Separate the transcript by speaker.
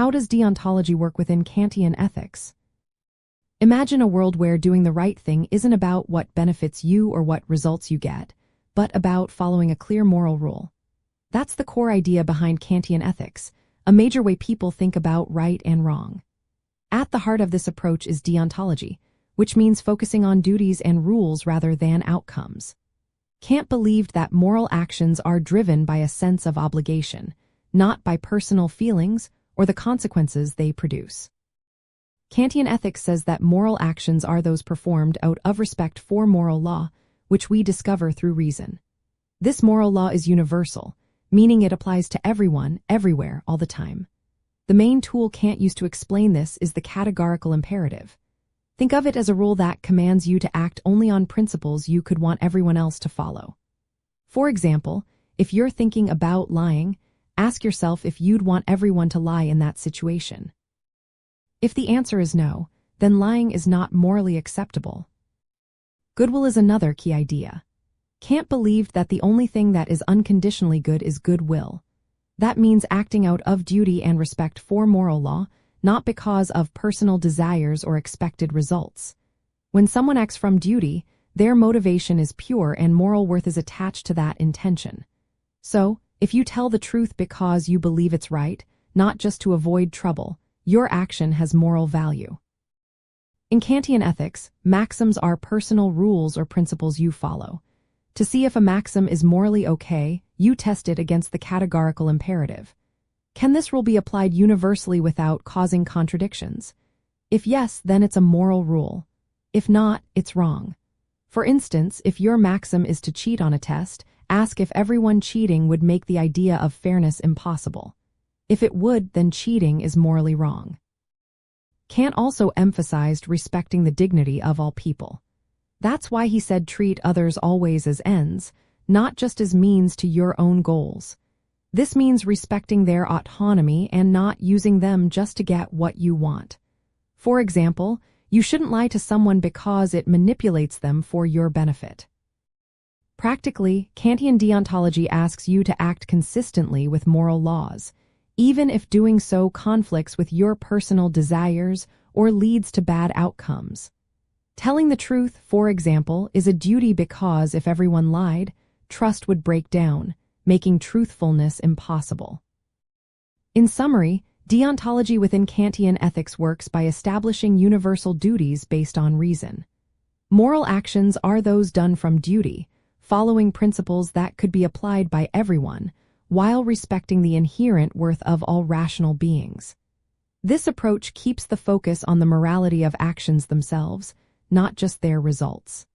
Speaker 1: How does deontology work within Kantian ethics? Imagine a world where doing the right thing isn't about what benefits you or what results you get, but about following a clear moral rule. That's the core idea behind Kantian ethics, a major way people think about right and wrong. At the heart of this approach is deontology, which means focusing on duties and rules rather than outcomes. Kant believed that moral actions are driven by a sense of obligation, not by personal feelings or the consequences they produce. Kantian ethics says that moral actions are those performed out of respect for moral law, which we discover through reason. This moral law is universal, meaning it applies to everyone, everywhere, all the time. The main tool Kant used to explain this is the categorical imperative. Think of it as a rule that commands you to act only on principles you could want everyone else to follow. For example, if you're thinking about lying, ask yourself if you'd want everyone to lie in that situation. If the answer is no, then lying is not morally acceptable. Goodwill is another key idea. Kant believed that the only thing that is unconditionally good is goodwill. That means acting out of duty and respect for moral law, not because of personal desires or expected results. When someone acts from duty, their motivation is pure and moral worth is attached to that intention. So, if you tell the truth because you believe it's right, not just to avoid trouble, your action has moral value. In Kantian ethics, maxims are personal rules or principles you follow. To see if a maxim is morally okay, you test it against the categorical imperative. Can this rule be applied universally without causing contradictions? If yes, then it's a moral rule. If not, it's wrong. For instance, if your maxim is to cheat on a test, ask if everyone cheating would make the idea of fairness impossible. If it would, then cheating is morally wrong. Kant also emphasized respecting the dignity of all people. That's why he said treat others always as ends, not just as means to your own goals. This means respecting their autonomy and not using them just to get what you want. For example, you shouldn't lie to someone because it manipulates them for your benefit. Practically, Kantian deontology asks you to act consistently with moral laws, even if doing so conflicts with your personal desires or leads to bad outcomes. Telling the truth, for example, is a duty because if everyone lied, trust would break down, making truthfulness impossible. In summary, deontology within Kantian ethics works by establishing universal duties based on reason. Moral actions are those done from duty, following principles that could be applied by everyone, while respecting the inherent worth of all rational beings. This approach keeps the focus on the morality of actions themselves, not just their results.